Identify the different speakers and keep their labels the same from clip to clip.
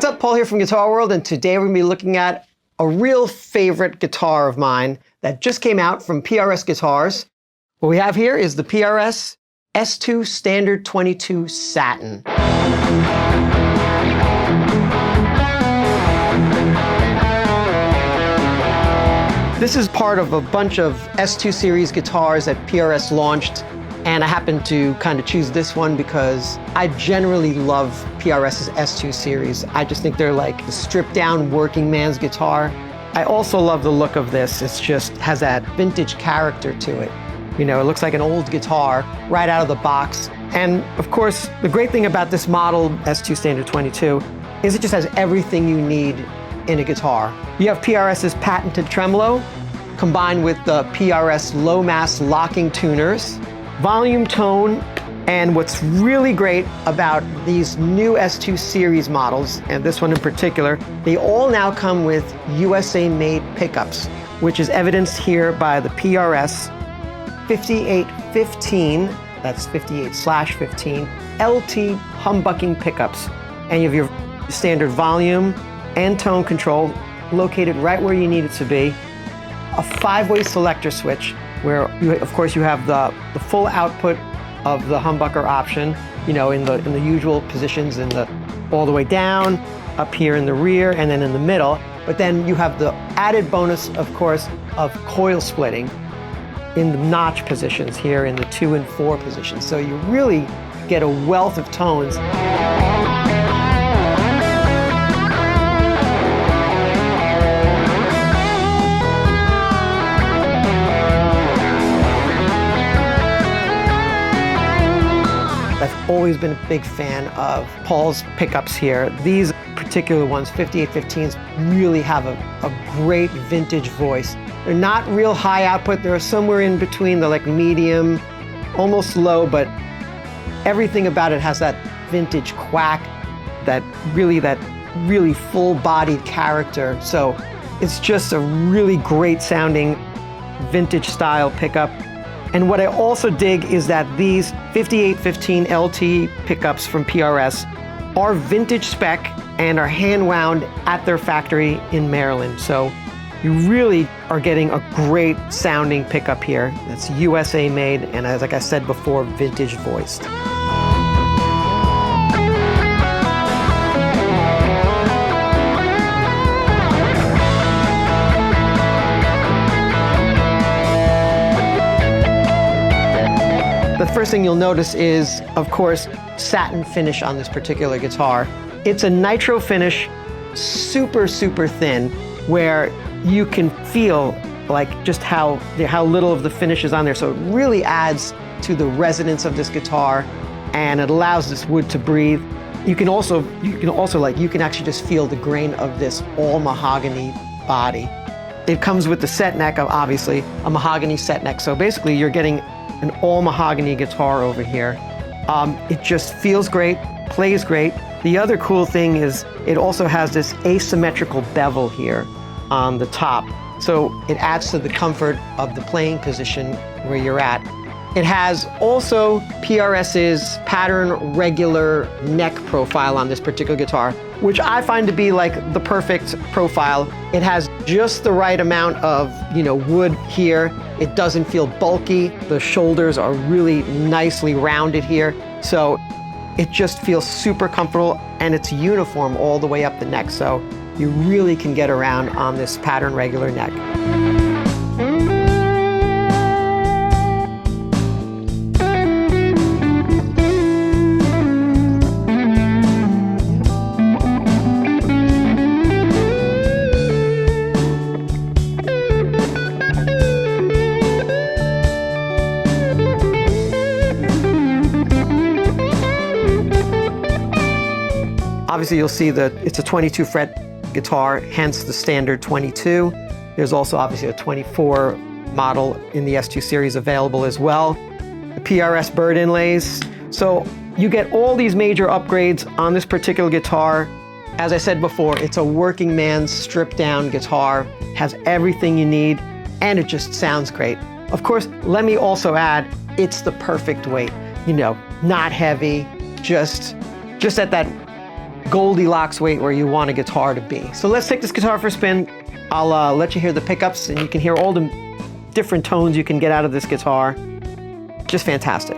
Speaker 1: What's up, Paul here from Guitar World, and today we're going to be looking at a real favorite guitar of mine that just came out from PRS Guitars. What we have here is the PRS S2 Standard 22 Satin. This is part of a bunch of S2 series guitars that PRS launched, and I happened to kind of choose this one because I generally love PRS's S2 series. I just think they're like the stripped down working man's guitar. I also love the look of this. It's just has that vintage character to it. You know, it looks like an old guitar right out of the box. And of course, the great thing about this model, S2 Standard 22, is it just has everything you need in a guitar. You have PRS's patented tremolo, combined with the PRS low mass locking tuners, volume tone, and what's really great about these new S2 series models, and this one in particular, they all now come with USA-made pickups, which is evidenced here by the PRS 5815, that's 58/15, LT humbucking pickups. And you have your standard volume and tone control located right where you need it to be. A 5-way selector switch, where of course you have the full output of the humbucker option, you know, in the usual positions, all the way down, up here in the rear, and then in the middle. But then you have the added bonus, of course, of coil splitting in the notch positions here, in the 2 and 4 positions. So you really get a wealth of tones. I've always been a big fan of Paul's pickups here. These particular ones, 5815s, really have a great vintage voice. They're not real high output. They're somewhere in between. They're like medium, almost low, but everything about it has that vintage quack, that really full-bodied character. So it's just a really great sounding vintage style pickup. And what I also dig is that these 5815 LT pickups from PRS are vintage spec and are hand wound at their factory in Maryland. So you really are getting a great sounding pickup here. That's USA made, and as like I said before, vintage voiced. The first thing you'll notice is, of course, satin finish on this particular guitar. It's a nitro finish, super, super thin, where you can feel like just how little of the finish is on there. So it really adds to the resonance of this guitar, and it allows this wood to breathe. You can actually just feel the grain of this all mahogany body. It comes with the set neck, obviously, a mahogany set neck. So basically you're getting an all mahogany guitar over here. It just feels great, plays great. The other cool thing is it also has this asymmetrical bevel here on the top. So it adds to the comfort of the playing position where you're at. It has also PRS's pattern regular neck profile on this particular guitar, which I find to be like the perfect profile. It has just the right amount of, wood here. It doesn't feel bulky. The shoulders are really nicely rounded here. So it just feels super comfortable, and it's uniform all the way up the neck. So you really can get around on this pattern regular neck. Obviously, you'll see that it's a 22 fret guitar, hence the standard 22. There's also obviously a 24 model in the S2 series available as well. The PRS bird inlays. So you get all these major upgrades on this particular guitar. As I said before, it's a working man's stripped down guitar, has everything you need, and it just sounds great. Of course, let me also add, it's the perfect weight. Not heavy, just at that Goldilocks weight where you want a guitar to be. So let's take this guitar for a spin. I'll let you hear the pickups, and you can hear all the different tones you can get out of this guitar. Just fantastic.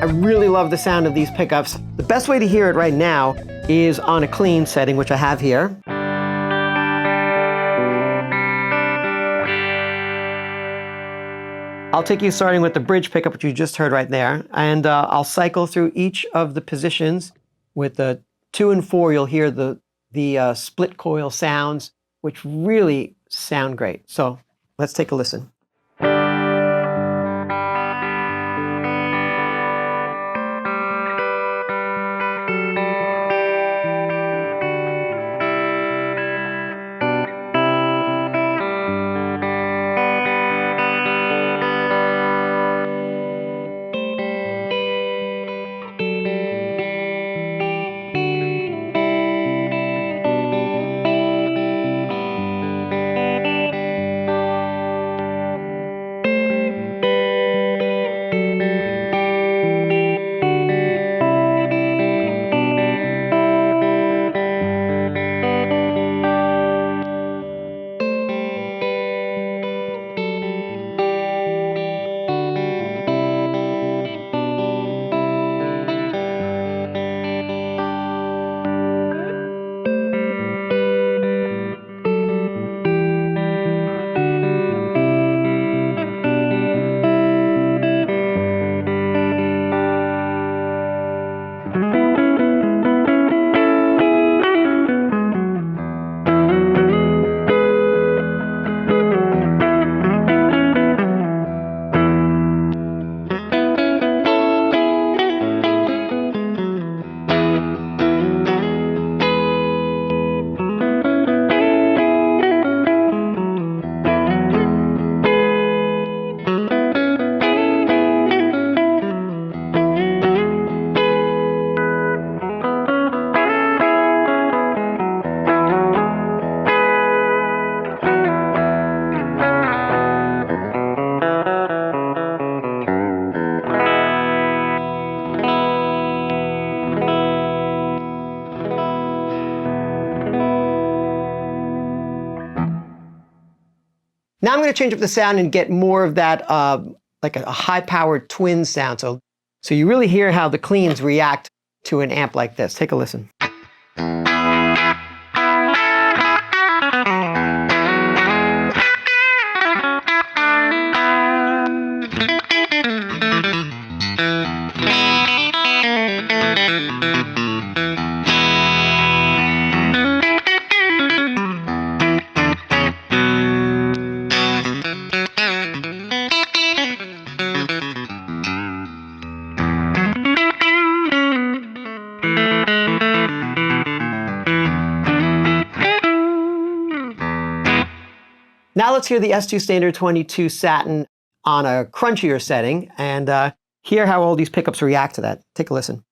Speaker 1: I really love the sound of these pickups. The best way to hear it right now is on a clean setting, which I have here. I'll take you starting with the bridge pickup, which you just heard right there, and I'll cycle through each of the positions. With the 2 and 4, you'll hear the split coil sounds, which really sound great. So let's take a listen. Now I'm going to change up the sound and get more of that, like a high-powered twin sound. So you really hear how the cleans react to an amp like this. Take a listen. Now let's hear the S2 Standard 22 Satin on a crunchier setting and hear how all these pickups react to that. Take a listen.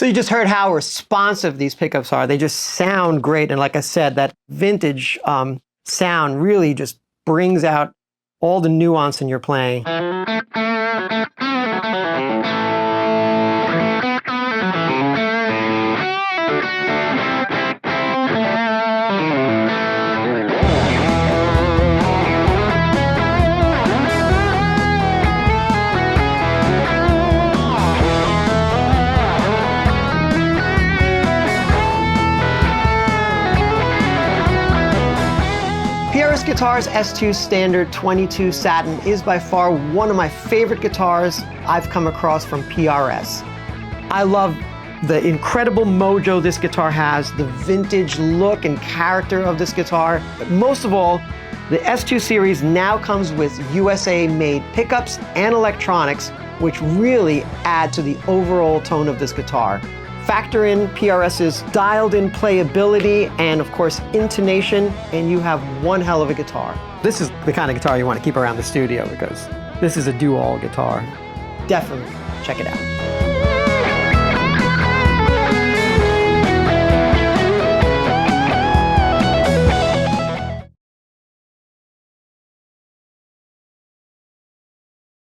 Speaker 1: So you just heard how responsive these pickups are. They just sound great. And like I said, that vintage sound really just brings out all the nuance in your playing. PRS Guitars S2 Standard 22 Satin is by far one of my favorite guitars I've come across from PRS. I love the incredible mojo this guitar has, the vintage look and character of this guitar. But most of all, the S2 series now comes with USA-made pickups and electronics, which really add to the overall tone of this guitar. Factor in PRS's dialed-in playability and, of course, intonation, and you have one hell of a guitar. This is the kind of guitar you want to keep around the studio because this is a do-all guitar. Definitely check it out.